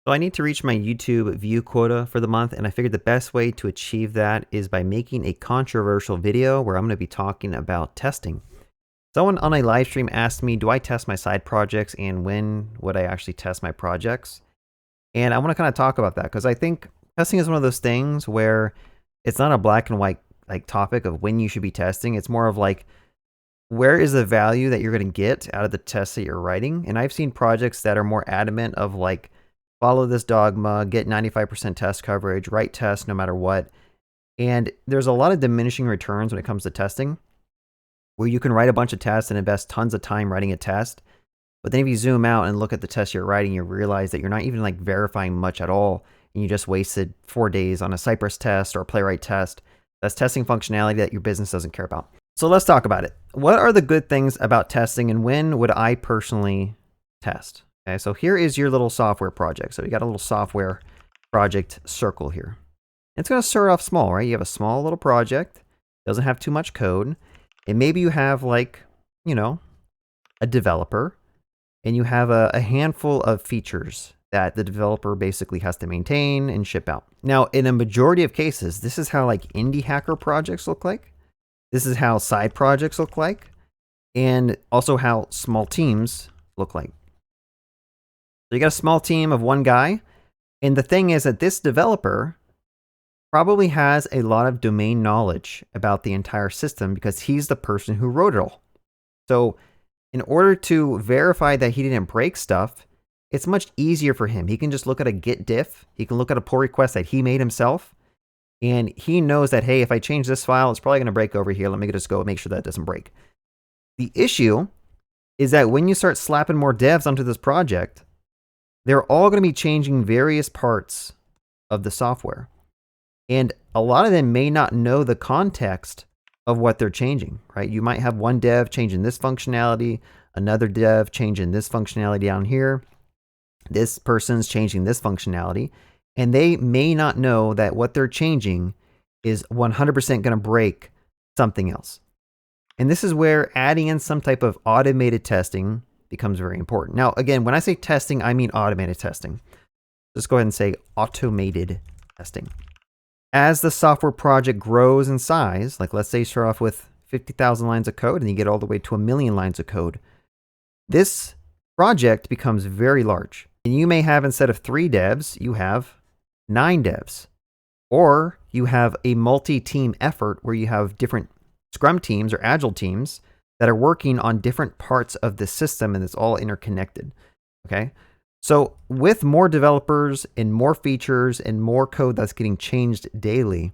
So I need to reach my YouTube view quota for the month, and I figured the best way to achieve that is by making a controversial video where I'm going to be talking about testing. Someone on a live stream asked me, do I test my side projects and when would I actually test my projects? And I want to kind of talk about that because I think testing is one of those things where it's not a black and white topic of when you should be testing. It's more of like, where is the value that you're going to get out of the tests that you're writing? And I've seen projects that are more adamant of like, follow this dogma, get 95% test coverage, write tests no matter what. And there's a lot of diminishing returns when it comes to testing, where you can write a bunch of tests and invest tons of time writing a test. But then if you zoom out and look at the test you're writing, you realize that you're not even like verifying much at all. And you just wasted 4 days on a Cypress test or a Playwright test. That's testing functionality that your business doesn't care about. So let's talk about it. What are the good things about testing and when would I personally test? Okay, so here is your little software project. So you got a little software project circle here. It's going to start off small, right? You have a small little project, doesn't have too much code, and maybe you have like, a developer, and you have a handful of features that the developer basically has to maintain and ship out. Now, in a majority of cases, this is how like indie hacker projects look like. This is how side projects look like, and also how small teams look like. So you got a small team of one guy, and the thing is that this developer probably has a lot of domain knowledge about the entire system because he's the person who wrote it all. So in order to verify that he didn't break stuff, it's much easier for him. He can just look at a git diff, he can look at a pull request that he made himself, and he knows that, hey, if I change this file, it's probably going to break over here. Let me just go make sure that doesn't break. The issue is that when you start slapping more devs onto this project, they're all going to be changing various parts of the software. And a lot of them may not know the context of what they're changing, right? You might have one dev changing this functionality, another dev changing this functionality down here. This person's changing this functionality, and they may not know that what they're changing is 100% going to break something else. And this is where adding in some type of automated testing becomes very important. Now, again, when I say testing, I mean automated testing. Let's go ahead and say automated testing. As the software project grows in size, like let's say you start off with 50,000 lines of code and you get all the way to 1 million lines of code, this project becomes very large. And you may have, instead of 3 devs, you have 9 devs. Or you have a multi-team effort where you have different Scrum teams or Agile teams that are working on different parts of the system, and it's all interconnected. Okay. So with more developers and more features and more code that's getting changed daily,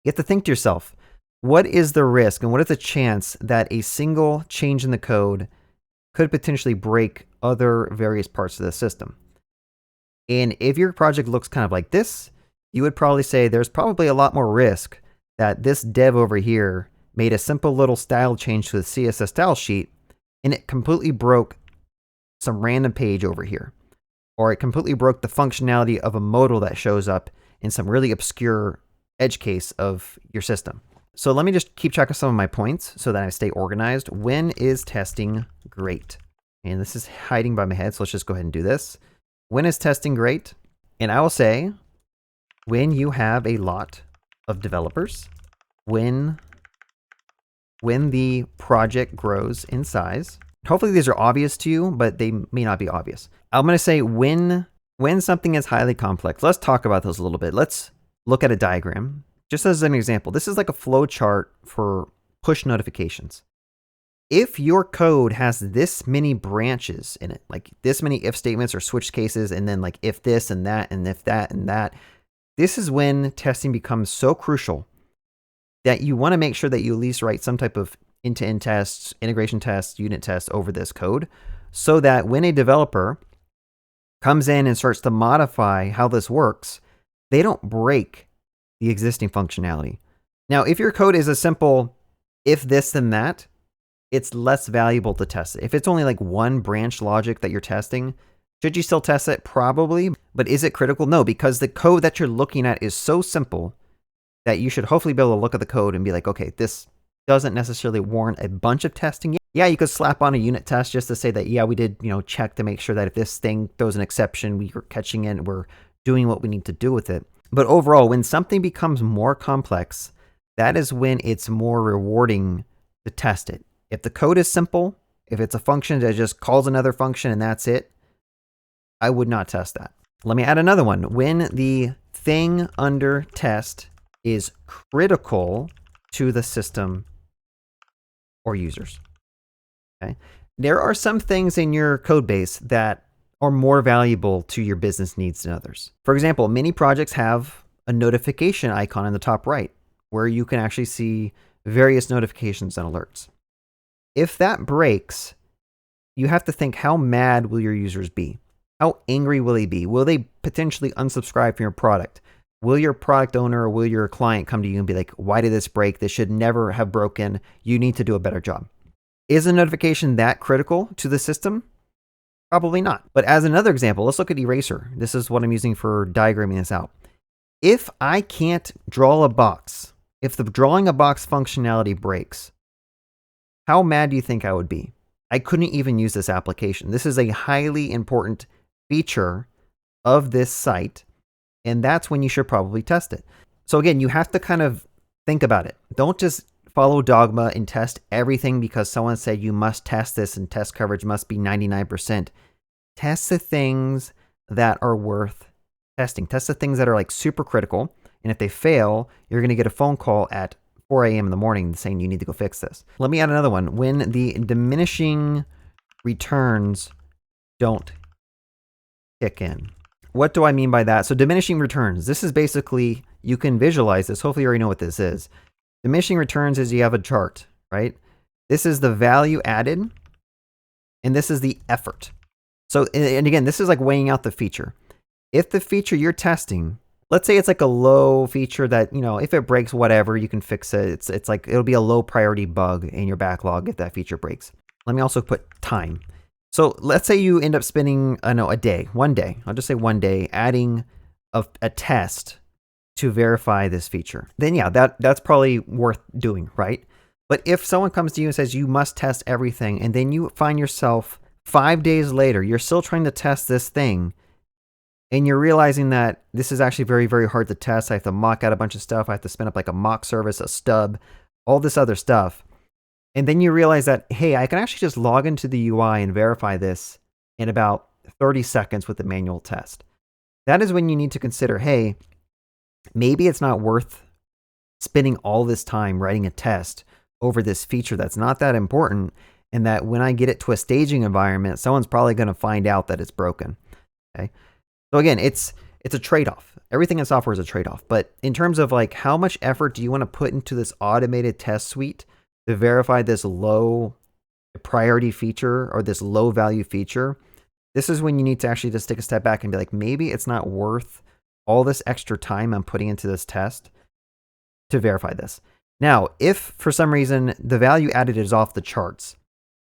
you have to think to yourself, what is the risk and what is the chance that a single change in the code could potentially break other various parts of the system? And if your project looks kind of like this, you would probably say there's probably a lot more risk that this dev over here made a simple little style change to the CSS style sheet, and it completely broke some random page over here. Or it completely broke the functionality of a modal that shows up in some really obscure edge case of your system. So let me just keep track of some of my points so that I stay organized. When is testing great? And this is hiding by my head, so let's just go ahead and do this. When is testing great? And I will say, when you have a lot of developers, when the project grows in size. Hopefully these are obvious to you, but they may not be obvious. I'm going to say when something is highly complex. Let's talk about those a little bit. Let's look at a diagram. Just as an example, this is like a flow chart for push notifications. If your code has this many branches in it, like this many if statements or switch cases, and then like if this and that, and if that and that, this is when testing becomes so crucial that you want to make sure that you at least write some type of end-to-end tests, integration tests, unit tests over this code, so that when a developer comes in and starts to modify how this works, they don't break the existing functionality. Now, if your code is a simple if this then that, it's less valuable to test it. If it's only like one branch logic that you're testing, should you still test it? Probably. But is it critical? No, because the code that you're looking at is so simple that you should hopefully be able to look at the code and be like, okay, this doesn't necessarily warrant a bunch of testing yet. Yeah, you could slap on a unit test just to say that, yeah, we did, check to make sure that if this thing throws an exception, we are catching it and we're doing what we need to do with it. But overall, when something becomes more complex, that is when it's more rewarding to test it. If the code is simple, if it's a function that just calls another function and that's it, I would not test that. Let me add another one. When the thing under test is critical to the system or users. Okay. There are some things in your code base that are more valuable to your business needs than others. For example, many projects have a notification icon in the top right where you can actually see various notifications and alerts. If that breaks, you have to think, how mad will your users be? How angry will they be? Will they potentially unsubscribe from your product? Will your product owner or will your client come to you and be like, why did this break? This should never have broken. You need to do a better job. Is a notification that critical to the system? Probably not. But as another example, let's look at Eraser. This is what I'm using for diagramming this out. If I can't draw a box, if the drawing a box functionality breaks, how mad do you think I would be? I couldn't even use this application. This is a highly important feature of this site, and that's when you should probably test it. So again, you have to kind of think about it. Don't just follow dogma and test everything because someone said you must test this and test coverage must be 99%. Test the things that are worth testing. Test the things that are like super critical. And if they fail, you're going to get a phone call at 4 a.m. in the morning saying you need to go fix this. Let me add another one. When the diminishing returns don't kick in. What do I mean by that? So diminishing returns, this is basically, you can visualize this. Hopefully you already know what this is. Diminishing returns is you have a chart, right? This is the value added, and this is the effort. So, and again, this is like weighing out the feature. If the feature you're testing, let's say it's like a low feature that, if it breaks, whatever, you can fix it. It's like, it'll be a low priority bug in your backlog if that feature breaks. Let me also put time. So let's say you end up spending, one day, I'll just say one day, adding a test to verify this feature. Then yeah, that's probably worth doing, right? But if someone comes to you and says you must test everything, and then you find yourself 5 days later, you're still trying to test this thing, and you're realizing that this is actually very, very hard to test. I have to mock out a bunch of stuff. I have to spin up like a mock service, a stub, all this other stuff. And then you realize that, hey, I can actually just log into the UI and verify this in about 30 seconds with the manual test. That is when you need to consider, hey, maybe it's not worth spending all this time writing a test over this feature that's not that important, and that when I get it to a staging environment, someone's probably going to find out that it's broken. Okay. So again, it's a trade-off. Everything in software is a trade-off. But in terms of like how much effort do you want to put into this automated test suite to verify this low priority feature or this low value feature, this is when you need to actually just take a step back and be like, maybe it's not worth all this extra time I'm putting into this test to verify this. Now, if for some reason the value added is off the charts,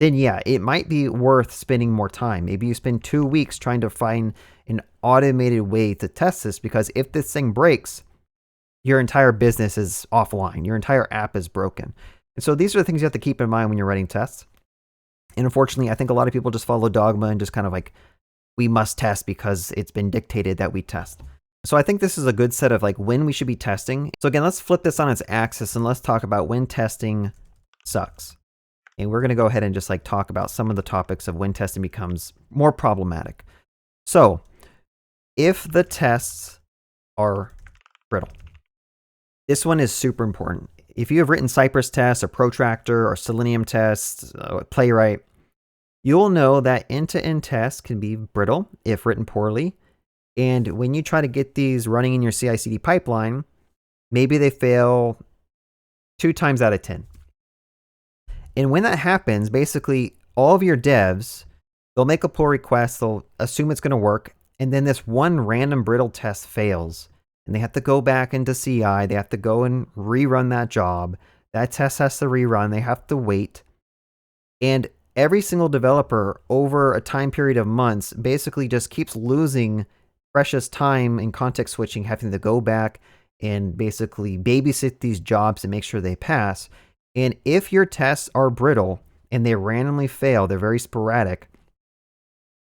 then yeah, it might be worth spending more time. Maybe you spend 2 weeks trying to find an automated way to test this, because if this thing breaks, your entire business is offline. Your entire app is broken. And so these are the things you have to keep in mind when you're writing tests. And unfortunately, I think a lot of people just follow dogma and just kind of like, we must test because it's been dictated that we test. So I think this is a good set of like when we should be testing. So again, let's flip this on its axis and let's talk about when testing sucks. And we're going to go ahead and just like talk about some of the topics of when testing becomes more problematic. So if the tests are brittle, this one is super important. If you have written Cypress tests or Protractor or Selenium tests, Playwright, you'll know that end-to-end tests can be brittle if written poorly. And when you try to get these running in your CI/CD pipeline, maybe they fail 2 times out of 10. And when that happens, basically all of your devs, they'll make a pull request, they'll assume it's going to work, and then this one random brittle test fails. And they have to go back into CI, they have to go and rerun that job. That test has to rerun, they have to wait. And every single developer over a time period of months basically just keeps losing precious time in context switching, having to go back and basically babysit these jobs and make sure they pass. And if your tests are brittle and they randomly fail, they're very sporadic,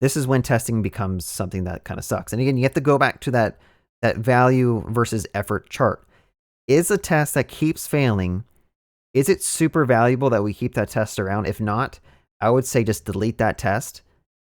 this is when testing becomes something that kind of sucks. And again, you have to go back to that value versus effort chart. Is a test that keeps failing, is it super valuable that we keep that test around? If not, I would say just delete that test,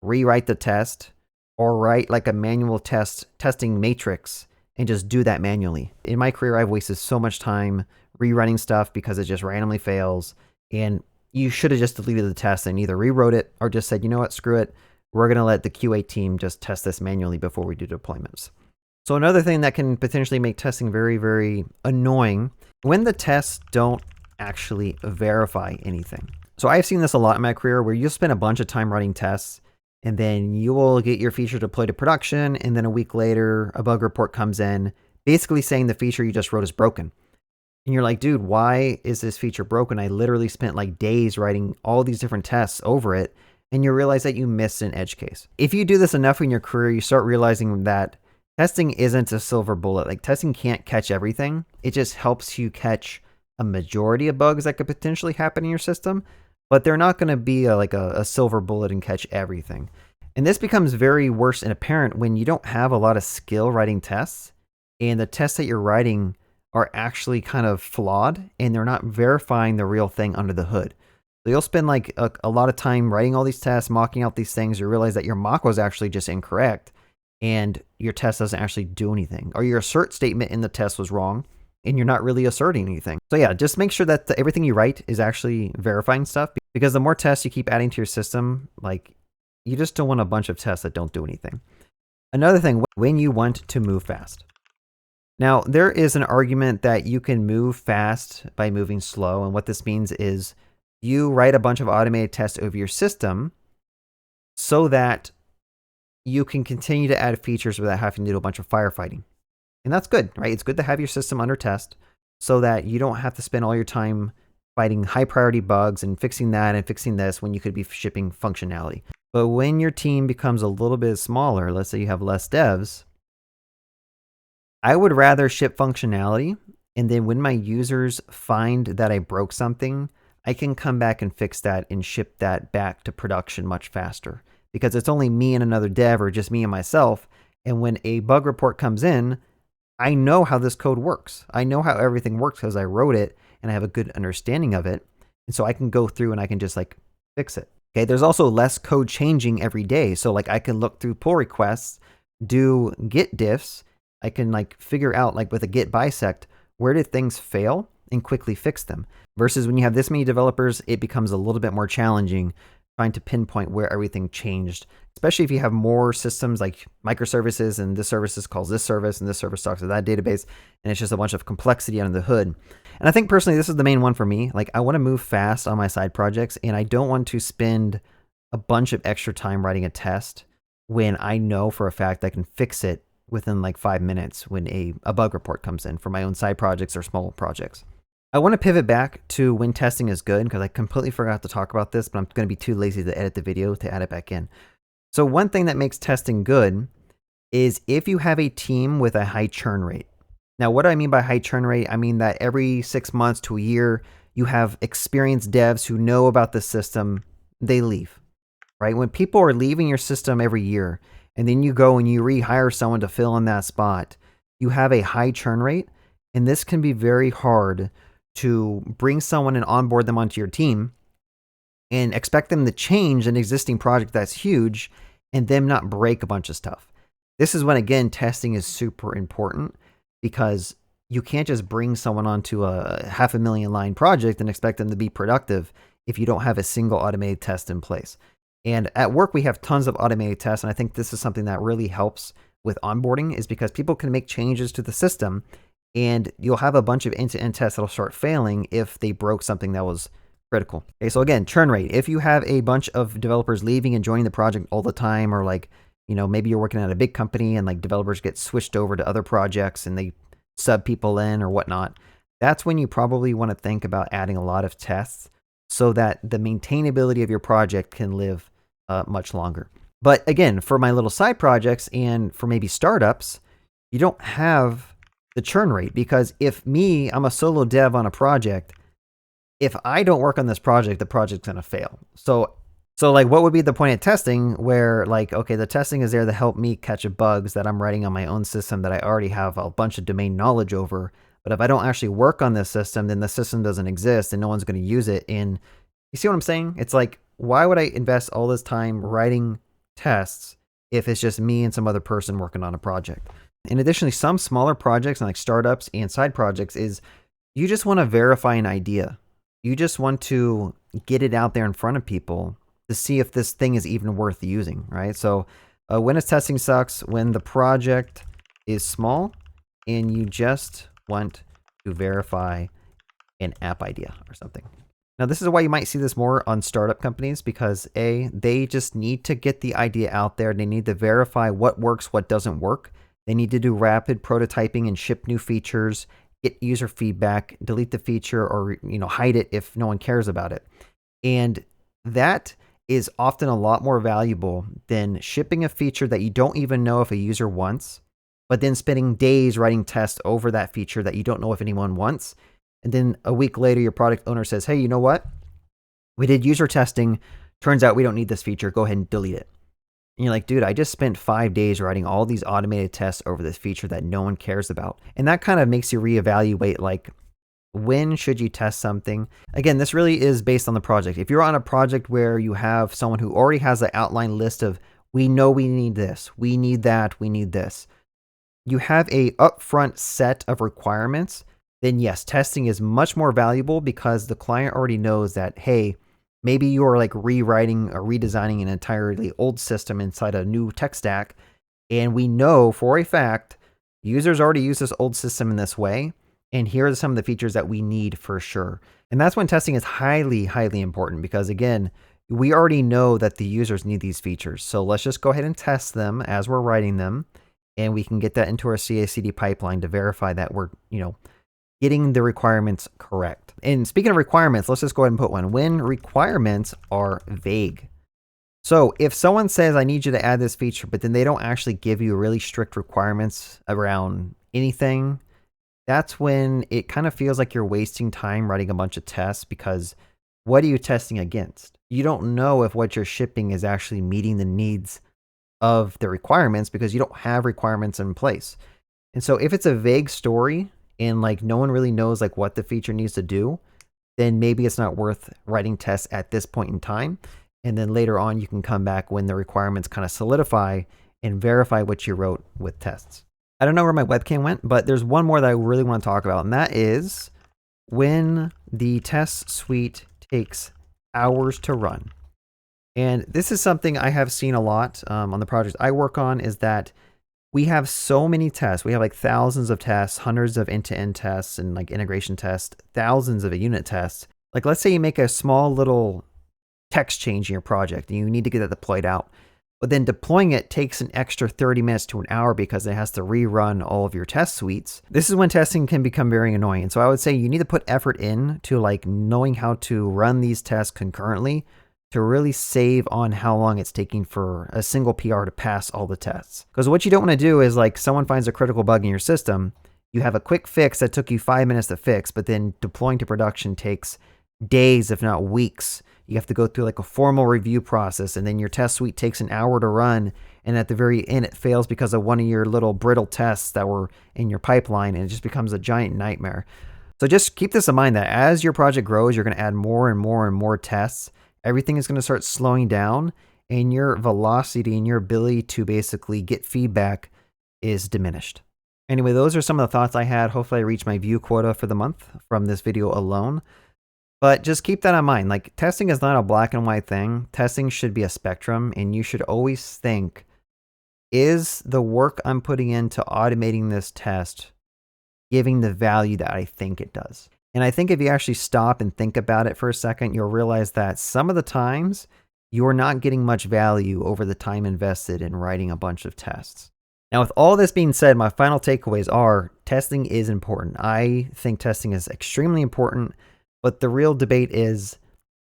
rewrite the test, or write like a manual testing matrix and just do that manually. In my career, I've wasted so much time rerunning stuff because it just randomly fails. And you should have just deleted the test and either rewrote it or just said, you know what, screw it. We're going to let the QA team just test this manually before we do deployments. So another thing that can potentially make testing very, very annoying, when the tests don't actually verify anything. So I've seen this a lot in my career where you spend a bunch of time writing tests and then you will get your feature deployed to production, and then a week later, a bug report comes in basically saying the feature you just wrote is broken. And you're like, dude, why is this feature broken? I literally spent like days writing all these different tests over it, and you realize that you missed an edge case. If you do this enough in your career, you start realizing that testing isn't a silver bullet. Like, testing can't catch everything. It just helps you catch a majority of bugs that could potentially happen in your system, but they're not going to be a silver bullet and catch everything. And this becomes very worse and apparent when you don't have a lot of skill writing tests, and the tests that you're writing are actually kind of flawed, and they're not verifying the real thing under the hood. So you'll spend like a lot of time writing all these tests, mocking out these things. You realize that your mock was actually just incorrect, and your test doesn't actually do anything. Or your assert statement in the test was wrong, and you're not really asserting anything. So yeah, just make sure that everything you write is actually verifying stuff, because the more tests you keep adding to your system, like, you just don't want a bunch of tests that don't do anything. Another thing, when you want to move fast. Now, there is an argument that you can move fast by moving slow, and what this means is you write a bunch of automated tests over your system so that you can continue to add features without having to do a bunch of firefighting. And that's good, right? It's good to have your system under test so that you don't have to spend all your time fighting high priority bugs and fixing that and fixing this when you could be shipping functionality. But when your team becomes a little bit smaller, let's say you have less devs, I would rather ship functionality, and then when my users find that I broke something, I can come back and fix that and ship that back to production much faster, because it's only me and another dev, or just me and myself. And when a bug report comes in, I know how this code works. I know how everything works because I wrote it and I have a good understanding of it. And so I can go through and I can just like fix it. Okay. There's also less code changing every day. So like I can look through pull requests, do git diffs. I can like figure out, like with a git bisect, where did things fail and quickly fix them. Versus when you have this many developers, it becomes a little bit more challenging trying to pinpoint where everything changed, especially if you have more systems like microservices, and this service calls this service and this service talks to that database, and it's just a bunch of complexity under the hood. And I think personally, this is the main one for me. Like, I want to move fast on my side projects, and I don't want to spend a bunch of extra time writing a test when I know for a fact I can fix it within like 5 minutes when a bug report comes in for my own side projects or small projects. I want to pivot back to when testing is good, because I completely forgot to talk about this, but I'm going to be too lazy to edit the video to add it back in. So one thing that makes testing good is if you have a team with a high churn rate. Now, what do I mean by high churn rate? I mean that every 6 months to a year, you have experienced devs who know about the system, they leave, right? When people are leaving your system every year, and then you go and you rehire someone to fill in that spot, you have a high churn rate, and this can be very hard to bring someone and onboard them onto your team and expect them to change an existing project that's huge and them not break a bunch of stuff. This is when, again, testing is super important, because you can't just bring someone onto a 500,000 line project and expect them to be productive if you don't have a single automated test in place. And at work, we have tons of automated tests, and I think this is something that really helps with onboarding, is because people can make changes to the system, and you'll have a bunch of end-to-end tests that'll start failing if they broke something that was critical. Okay, so again, churn rate. If you have a bunch of developers leaving and joining the project all the time, or like, you know, maybe you're working at a big company and like developers get switched over to other projects and they sub people in or whatnot, that's when you probably want to think about adding a lot of tests so that the maintainability of your project can live much longer. But again, for my little side projects and for maybe startups, you don't have the churn rate, because if I'm a solo dev on a project, if I don't work on this project, the project's going to fail. So like, what would be the point of testing where like, okay, the testing is there to help me catch bugs that I'm writing on my own system that I already have a bunch of domain knowledge over. But if I don't actually work on this system, then the system doesn't exist and no one's going to use it. And you see what I'm saying? It's like, why would I invest all this time writing tests if it's just me and some other person working on a project? And additionally, some smaller projects and like startups and side projects is you just want to verify an idea. You just want to get it out there in front of people to see if this thing is even worth using, right? So when it's testing sucks, when the project is small and you just want to verify an app idea or something. Now, this is why you might see this more on startup companies because A, they just need to get the idea out there. They need to verify what works, what doesn't work. They need to do rapid prototyping and ship new features, get user feedback, delete the feature or, hide it if no one cares about it. And that is often a lot more valuable than shipping a feature that you don't even know if a user wants, but then spending days writing tests over that feature that you don't know if anyone wants. And then a week later, your product owner says, hey, you know what? We did user testing. Turns out we don't need this feature. Go ahead and delete it. And you're like, dude, I just spent 5 days writing all these automated tests over this feature that no one cares about. And that kind of makes you reevaluate, like, when should you test something? Again, this really is based on the project. If you're on a project where you have someone who already has an outline list of, we know we need this, we need that, we need this. You have a upfront set of requirements, then yes, testing is much more valuable because the client already knows that, hey, maybe you're like rewriting or redesigning an entirely old system inside a new tech stack. And we know for a fact, users already use this old system in this way. And here are some of the features that we need for sure. And that's when testing is highly, highly important because again, we already know that the users need these features. So let's just go ahead and test them as we're writing them. And we can get that into our CI/CD pipeline to verify that we're, getting the requirements correct. And speaking of requirements, let's just go ahead and put one. When requirements are vague. So if someone says, I need you to add this feature, but then they don't actually give you really strict requirements around anything, that's when it kind of feels like you're wasting time writing a bunch of tests because what are you testing against? You don't know if what you're shipping is actually meeting the needs of the requirements because you don't have requirements in place. And so if it's a vague story and like no one really knows like what the feature needs to do, then maybe it's not worth writing tests at this point in time. And then later on, you can come back when the requirements kind of solidify and verify what you wrote with tests. I don't know where my webcam went, but there's one more that I really want to talk about, and that is when the test suite takes hours to run. And this is something I have seen a lot on the projects I work on is that we have so many tests. We have like thousands of tests, hundreds of end-to-end tests and like integration tests, thousands of unit tests. Like let's say you make a small little text change in your project and you need to get that deployed out. But then deploying it takes an extra 30 minutes to an hour because it has to rerun all of your test suites. This is when testing can become very annoying. And so I would say you need to put effort in to like knowing how to run these tests concurrently to really save on how long it's taking for a single PR to pass all the tests. Because what you don't want to do is like someone finds a critical bug in your system, you have a quick fix that took you 5 minutes to fix, but then deploying to production takes days, if not weeks. You have to go through like a formal review process, and then your test suite takes an hour to run, and at the very end it fails because of one of your little brittle tests that were in your pipeline, and it just becomes a giant nightmare. So just keep this in mind that as your project grows, you're going to add more and more and more tests. Everything is going to start slowing down, and your velocity and your ability to basically get feedback is diminished. Anyway, those are some of the thoughts I had. Hopefully I reached my view quota for the month from this video alone. But just keep that in mind. Like testing is not a black and white thing. Testing should be a spectrum, and you should always think, is the work I'm putting into automating this test giving the value that I think it does? And I think if you actually stop and think about it for a second, you'll realize that some of the times you're not getting much value over the time invested in writing a bunch of tests. Now, with all this being said, my final takeaways are testing is important. I think testing is extremely important. But the real debate is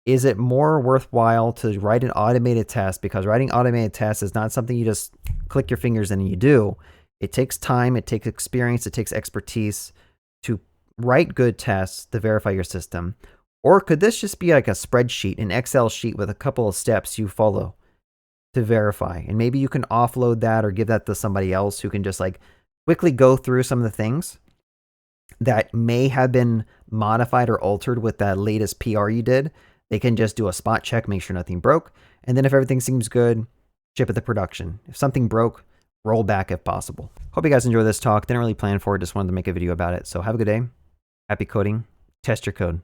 it more worthwhile to write an automated test? Because writing automated tests is not something you just click your fingers and you do. It takes time, it takes experience, it takes expertise to write good tests to verify your system. Or could this just be like a spreadsheet, an Excel sheet with a couple of steps you follow to verify? And maybe you can offload that or give that to somebody else who can just like quickly go through some of the things that may have been modified or altered with that latest PR you did. They can just do a spot check, make sure nothing broke. And then if everything seems good, ship it to production. If something broke, roll back if possible. Hope you guys enjoy this talk. Didn't really plan for it, just wanted to make a video about it. So have a good day. Happy coding. Test your code.